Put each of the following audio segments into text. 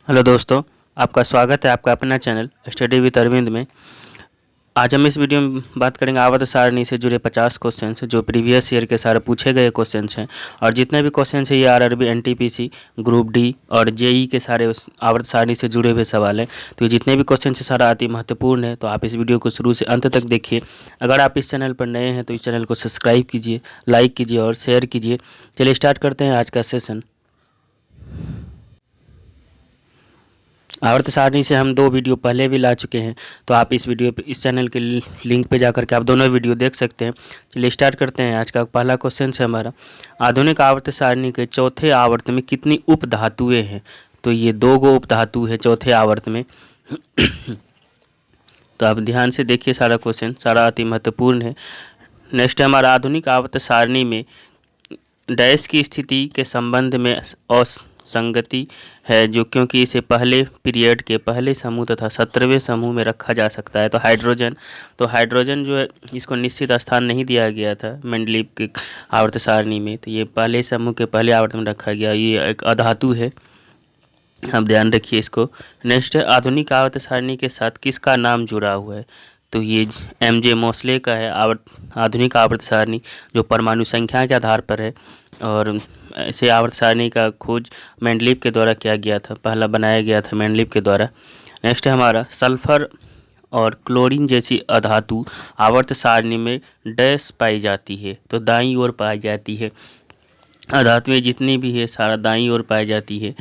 Hello दोस्तों, आपका स्वागत है आपका अपना चैनल स्टडी विद अरविंद में। आज हम इस वीडियो में बात करेंगे आवर्त सारणी से जुड़े 50 क्वेश्चन जो प्रीवियस ईयर के सारे पूछे गए क्वेश्चन हैं। और जितने भी क्वेश्चन हैं ये आरआरबी, एनटीपीसी, ग्रुप डी और जेई के सारे आवर्त सारणी से जुड़े हुए सवाल हैं। तो ये जितने भी क्वेश्चन हैं सारा अति महत्वपूर्ण है, तो आप इस वीडियो को शुरू से अंत तक देखिए। अगर आप इस चैनल पर नए हैं तो इस चैनल को सब्सक्राइब कीजिए, लाइक कीजिए और शेयर कीजिए। चलिए स्टार्ट करते हैं आज का सेशन। आवर्त सारणी से हम 2 वीडियो पहले भी ला चुके हैं, तो आप इस वीडियो पे इस चैनल के लिंक पे जाकर के आप दोनों वीडियो देख सकते हैं। चलिए स्टार्ट करते हैं। आज का पहला क्वेश्चन है हमारा, आधुनिक आवर्त सारणी के चौथे आवर्त में कितनी उप धातुएँ हैं? तो ये 2 गो उप धातु है चौथे आवर्त में। तो आप ध्यान से देखिए, सारा क्वेश्चन सारा अति महत्वपूर्ण है। नेक्स्ट हमारा, आधुनिक आवर्त सारणी में डैश की स्थिति के संबंध में असंगति है जो, क्योंकि इसे पहले पीरियड के पहले समूह तथा 17वें समूह में रखा जा सकता है। तो हाइड्रोजन जो है इसको निश्चित स्थान नहीं दिया गया था मेंडलीव के आवर्त सारणी में, तो ये पहले समूह के पहले आवर्त में रखा गया। ये एक अधातु है, आप ध्यान रखिए इसको। नेक्स्ट है, आधुनिक आवर्त सारणी के साथ किसका नाम जुड़ा हुआ है? तो ये एमजे मोसले का है आधुनिक आवर्त सारणी, जो परमाणु संख्या के आधार पर है। और ऐसे आवर्त सारणी का खोज मेंडलीव के द्वारा किया गया था, पहला बनाया गया था मेंडलीव के द्वारा। नेक्स्ट है हमारा, सल्फर और क्लोरीन जैसी अधातु आवर्त सारणी में डैश पाई जाती है? तो दाईं ओर पाई जाती है। अधातुएँ जितनी भी है सारा दाईं ओर पाई जाती है,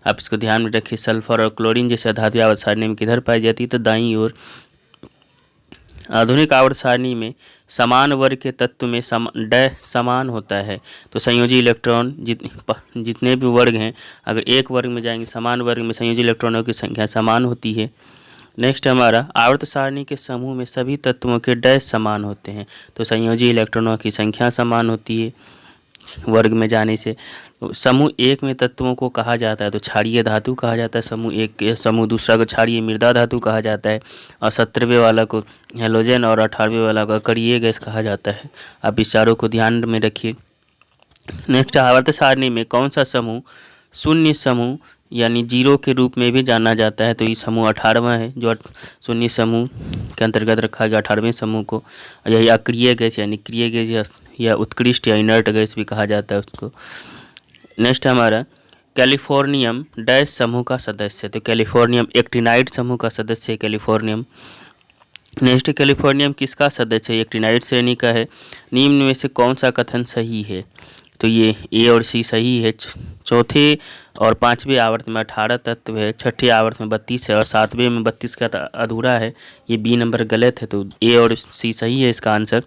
आप इसको ध्यान में रखिए। सल्फर और क्लोरीन जैसे अधातुएँ आवर्त सारणी में किधर पाई जाती है? तो दाईं ओर। आधुनिक आवर्त सारणी में समान वर्ग के तत्व में समान होता है। तो संयोजी इलेक्ट्रॉन जितने भी वर्ग हैं, अगर एक वर्ग में जाएंगे समान वर्ग में संयोजी इलेक्ट्रॉनों की संख्या समान होती है। नेक्स्ट हमारा, आवर्त सारणी के समूह में सभी तत्वों के डैश समान होते हैं। तो संयोजी इलेक्ट्रॉनों की संख्या समान होती है वर्ग में जाने से। तो समूह एक में तत्वों को कहा जाता है तो क्षारीय धातु कहा जाता है समूह एक के। समूह दूसरा को क्षारीय मृदा धातु कहा जाता है, और 17वें वाला को हेलोजन और 18वें वाला को अकरीय गैस कहा जाता है। आप इस चारों को ध्यान में रखिए। नेक्स्ट, आवर्त सारणी में कौन सा समूह शून्य समूह यानी जीरो के रूप में भी जाना जाता है? तो ये समूह 18वां है जो शून्य समूह के अंतर्गत रखा गया 18वें समूह को। यही अक्रिय गैस यानी क्रिय गैस या उत्कृष्ट या इनर्ट गैस भी कहा जाता है उसको। नेक्स्ट हमारा, कैलिफोर्नियम डैश समूह का सदस्य। तो कैलिफोर्नियम एक्टिनाइड समूह का सदस्य है कैलिफोर्नियम। नेक्स्ट, कैलिफोर्नियम किसका सदस्य है? एक्टिनाइड श्रेणी का है। निम्न में से कौन सा कथन सही है? तो ये ए और सी सही है। चौथे और 5वें आवर्त में 18 तत्व है, छठे आवर्त में 32 है और 7वें में 32 का अधूरा है। ये बी नंबर गलत है, तो ए और सी सही है इसका आंसर।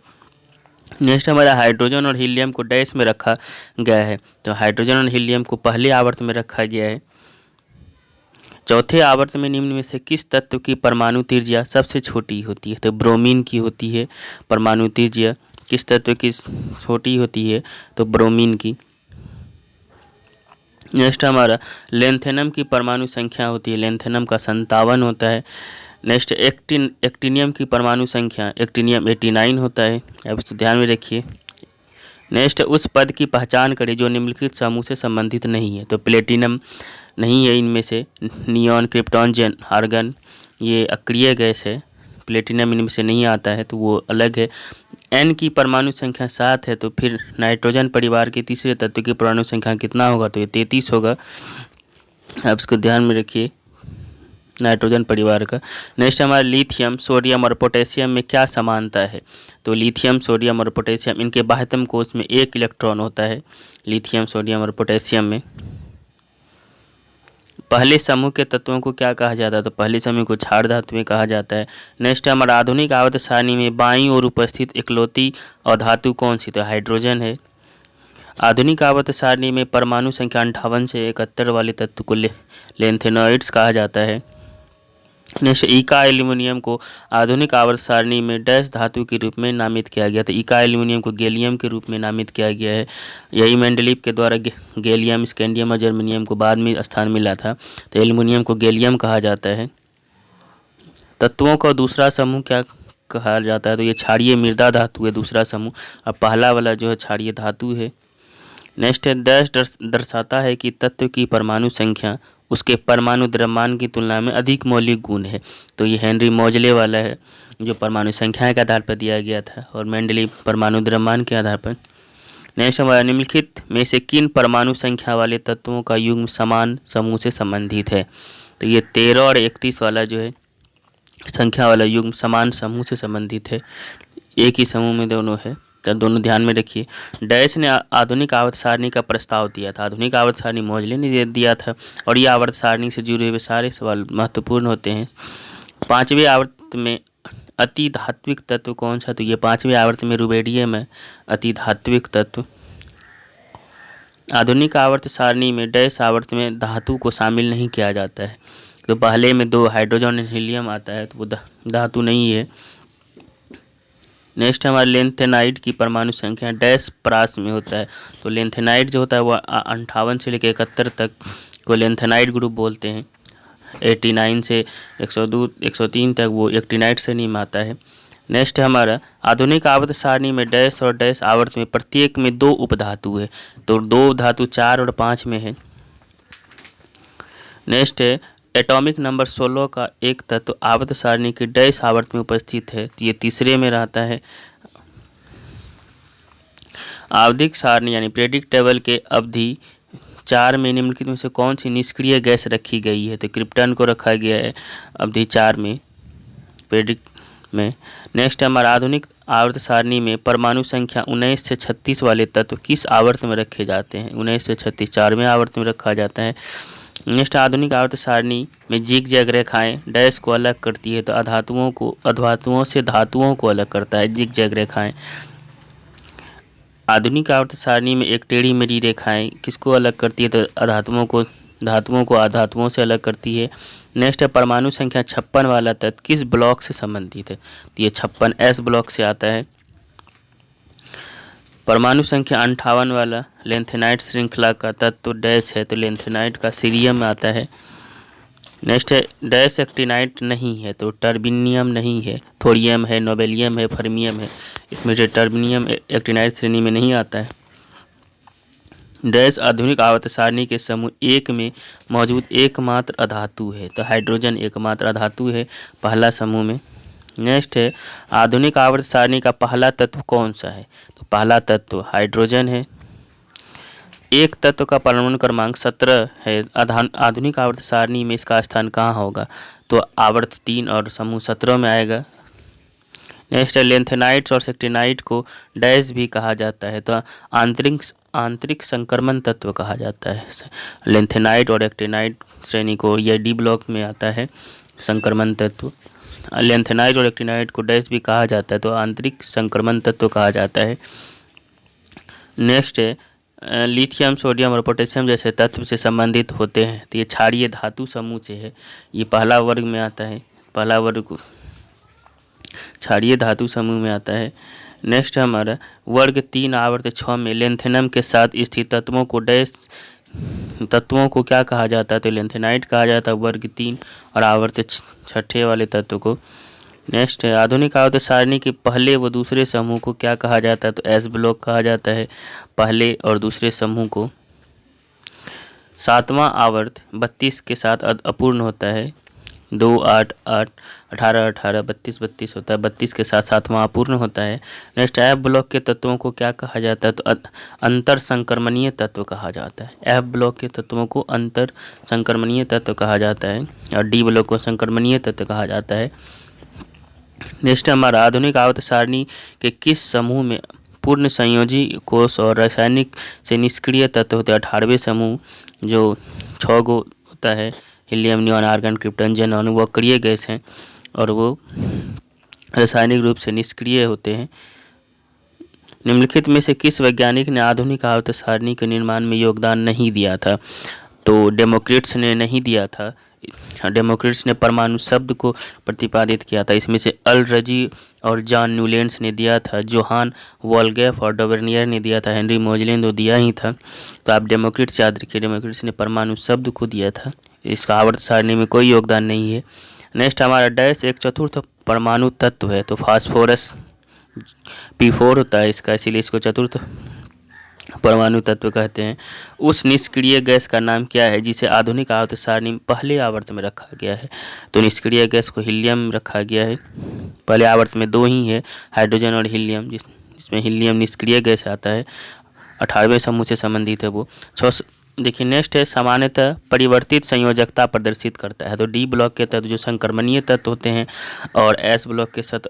नेक्स्ट हमारा, हाइड्रोजन और हीलियम को डैश में रखा गया है। तो हाइड्रोजन और हीलियम को पहले आवर्त में रखा गया है। चौथे आवर्त में निम्न में से किस तत्व की परमाणु त्रिज्या सबसे छोटी होती है? तो ब्रोमीन की होती है परमाणु त्रिज्या। किस तत्व की छोटी होती है? तो ब्रोमीन की। नेक्स्ट हमारा, लेंथेनम की परमाणु संख्या होती है, लेंथेनम का 57 होता है। नेक्स्ट, एक्टिनियम की परमाणु संख्या, एक्टिनियम 89 होता है, अब इसको ध्यान में रखिए। नेक्स्ट, उस पद की पहचान करें जो निम्नलिखित समूह से संबंधित नहीं है। तो प्लेटिनम नहीं है इनमें से। नियॉन, क्रिप्टॉन, आर्गन ये अक्रिय गैस है, प्लेटिनम इनमें से नहीं आता है तो वो अलग है। एन की परमाणु संख्या 7 है, तो फिर नाइट्रोजन परिवार के तीसरे तत्व की परमाणु संख्या कितना होगा? तो ये 33 होगा, आप इसको ध्यान में रखिए नाइट्रोजन परिवार का। नेक्स्ट हमारा, लिथियम, सोडियम और पोटेशियम में क्या समानता है? तो लिथियम, सोडियम और पोटेशियम इनके बाह्यतम कोश में 1 इलेक्ट्रॉन होता है, लिथियम, सोडियम और पोटेशियम में। पहले समूह के तत्वों को क्या कहा जाता है? तो पहले समूह को क्षार धातुएं कहा जाता है। नेक्स्ट हमारा, आधुनिक आवर्त सारणी में बाईं ओर उपस्थित इकलौती अधातु कौन सी? तो हाइड्रोजन है। आधुनिक आवर्त सारणी में परमाणु संख्या 58 से 71 वाले तत्व को लेंथेनॉइड्स कहा जाता है। नेक्स्ट, इका एल्यूमिनियम को आधुनिक आवर्त सारणी में डैश धातु के रूप में नामित किया गया। तो इका एल्यूमिनियम को गैलियम के रूप में नामित किया गया है। यही मेंडलीव के द्वारा गैलियम, स्कैंडियम और जर्मेनियम को बाद में स्थान मिला था, तो एल्यूमिनियम को गैलियम कहा जाता है। तत्वों का दूसरा समूह क्या कहा जाता है? तो ये क्षारीय मृदा धातु है दूसरा समूह, और पहला वाला जो है क्षारीय धातु है। नेक्स्ट है, डैश दर्शाता है कि तत्व की परमाणु संख्या उसके परमाणु द्रव्यमान की तुलना में अधिक मौलिक गुण है। तो ये हेनरी मोजले वाला है जो परमाणु संख्या के आधार पर दिया गया था, और मेंडलीव परमाणु द्रव्यमान के आधार पर। नेक्स्ट हमारा, निम्नलिखित में से किन परमाणु संख्या वाले तत्वों का युग्म समान समूह से संबंधित है? तो ये 13 और 31 वाला जो है संख्या वाला युग्म समान समूह से संबंधित है, एक ही समूह में दोनों है। तो दोनों ध्यान में रखिए। डैश ने आधुनिक आवर्त सारणी का प्रस्ताव दिया था। आधुनिक आवर्त सारणी मोजले ने दिया था, और ये आवर्त सारणी से जुड़े हुए सारे सवाल महत्वपूर्ण होते हैं। 5वें आवर्त में अति धात्विक तत्व कौन सा? तो ये 5वें आवर्त में रुबेडियम है, अति धात्विक तत्व। आधुनिक आवर्त सारणी में डैश आवर्त में धातु को शामिल नहीं किया जाता है। तो पहले में 2 हाइड्रोजन और हीलियम आता है, तो वो धातु नहीं है। नेक्स्ट हमारे, लेंथेनाइड की परमाणु संख्या डैश परास में होता है। तो लेंथेनाइड जो होता है वो 58 से लेकर 71 तक को लेंथेनाइड ग्रुप बोलते हैं। 89 से 102 103 तक वो एक्टिनाइड श्रेणी में आता है। नेक्स्ट हमारा, आधुनिक आवर्त सारणी में डैश और डैश आवर्त में प्रत्येक में 2 उपधातु है। तो 2 धातु 4 और 5 में है। नेक्स्ट है, एटॉमिक नंबर 16 का एक तत्व आवर्त सारणी के डैश आवर्त में उपस्थित है, तो ये तीसरे में रहता है। आवधिक सारणी यानी पीरियडिक टेबल के अवधि 4 में निम्नलिखित में से कौन सी निष्क्रिय गैस रखी गई है? तो क्रिप्टन को रखा गया है अवधि 4 में, पीरियडिक में। नेक्स्ट हमारा, आधुनिक आवर्त सारणी में परमाणु संख्या 19 से 36 वाले तत्व किस आवर्त में रखे जाते हैं? 19 से 36 4वें आवर्त में रखा जाता है। नेक्स्ट, आधुनिक आवर्त सारणी में जिग जैग रेखाएं डैश को अलग करती है, तो अधातुओं से धातुओं को अलग करता है जिग जैग रेखाएं। आधुनिक आवर्त सारणी में एक टेढ़ी मेढ़ी रेखाएं किसको अलग करती है? तो धातुओं को अधातुओं से अलग करती है। नेक्स्ट है, परमाणु संख्या 56 वाला तत्व किस ब्लॉक से संबंधित है? तो ये 56 S ब्लॉक से आता है। परमाणु संख्या 58 वाला लेंथेनाइट श्रृंखला का तत्व डैश है, तो लेंथेनाइट का सीरियम में आता है। नेक्स्ट है, डैश एक्टिनाइट नहीं है, तो टर्बिनियम नहीं है, थोरियम है, नोबेलियम है, फर्मियम है। इसमें से टर्बिनियम एक्टिनाइट श्रेणी में नहीं आता है। डैश आधुनिक आवर्त सारणी के समूह 1 में मौजूद एकमात्र अधातु है, तो हाइड्रोजन एकमात्र अधातु है पहला समूह में। नेक्स्ट है, आधुनिक आवर्त सारणी का पहला तत्व कौन सा है? तो पहला तत्व हाइड्रोजन है। एक तत्व का परमाणु क्रमांक 17 है। आधुनिक आवर्त सारणी में इसका स्थान कहाँ होगा? तो आवर्त 3 और समूह 17 में आएगा। नेक्स्ट है, लेंथेनाइट्स और सेक्टिनाइट को डैश भी कहा जाता है, तो आंतरिक संक्रमण तत्व कहा जाता है। लेंथेनाइट और एक्टिनाइट श्रेणी को यह डी ब्लॉक में आता है संक्रमण तत्व। लेंथेनाइट और एक्टिनाइट को डैश भी कहा जाता है, तो आंतरिक संक्रमण तत्व कहा जाता है। नेक्स्ट है, लिथियम, सोडियम और पोटेशियम जैसे तत्व से संबंधित होते हैं, तो ये क्षारीय धातु समूह से है। ये पहला वर्ग में आता है, पहला वर्ग क्षारीय धातु समूह में आता है। नेक्स्ट हमारा, वर्ग 3 आवर्त 6 में लेंथेनम के साथ स्थित तत्वों को डैश तत्वों को क्या कहा जाता है? तो लेंथेनाइट कहा जाता है वर्ग 3 और आवर्त 6 वाले तत्व को। नेक्स्ट है, आधुनिक आवर्त सारणी के पहले व दूसरे समूह को क्या कहा जाता है? तो एस ब्लॉक कहा जाता है पहले और दूसरे समूह को। 7वां आवर्त 32 के साथ अपूर्ण होता है। 2 8 8 18 18 32 32 होता है, 32 के साथ 7वां अपूर्ण होता है। नेक्स्ट, एफ ब्लॉक के तत्वों को क्या कहा जाता है? तो अंतर संक्रमणीय तत्व कहा जाता है। एफ ब्लॉक के तत्वों को अंतर संक्रमणीय तत्व कहा जाता है, और डी ब्लॉक को संक्रमणीय तत्व कहा जाता है। नेक्स्ट हमारा, आधुनिक आवर्त सारणी के किस समूह में पूर्ण संयोजी कोष और रासायनिक से निष्क्रिय तत्व होते हैं? 18वें समूह जो 6 गो होता है, helium, neon, argon, krypton, xenon, वो अक्रिय गैस हैं और वो रासायनिक रूप से निष्क्रिय होते हैं। निम्नलिखित में से किस वैज्ञानिक ने आधुनिक आवर्त सारणी के निर्माण में योगदान नहीं दिया था? तो डेमोक्रिटस ने नहीं दिया था। डेमोक्रिटस ने परमाणु शब्द को प्रतिपादित किया था। इसमें से अल-रजी और जॉन न्यूलैंड्स ने दिया था, जोहान वोल्गेफ और डोवर्नियर ने दिया था, हेनरी मोजले ने तो दिया ही था। तो आप डेमोक्रिटस याद रखिए, डेमोक्रिटस ने परमाणु शब्द को दिया था। इसका आवर्त सारणी में कोई योगदान नहीं है। नेक्स्ट हमारा, डैश एक चतुर्थ परमाणु तत्व है, तो फास्फोरस P4 होता है इसका, इसीलिए इसको चतुर्थ परमाणु तत्व कहते हैं। उस निष्क्रिय गैस का नाम क्या है जिसे आधुनिक आवर्त सारणी में पहले आवर्त में रखा गया है? तो निष्क्रिय गैस को हीलियम रखा गया है। पहले आवर्त में दो ही है, हाइड्रोजन और हीलियम, जिसमें हीलियम निष्क्रिय गैस आता है, 18वें समूह से संबंधित है वो। देखिए नेक्स्ट है, सामान्यतः परिवर्तित संयोजकता प्रदर्शित करता है। तो डी ब्लॉक के तत्व जो संक्रमणीय तत्व होते हैं और एस ब्लॉक के साथ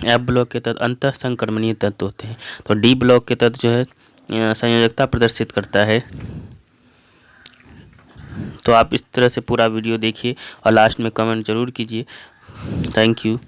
एफ ब्लॉक के तत्व अंतः संक्रमणीय तत्व होते हैं। तो डी ब्लॉक के तत्व जो है संयोजकता प्रदर्शित करता है। तो आप इस तरह से पूरा वीडियो देखिए और लास्ट में कमेंट जरूर कीजिए। Thank you.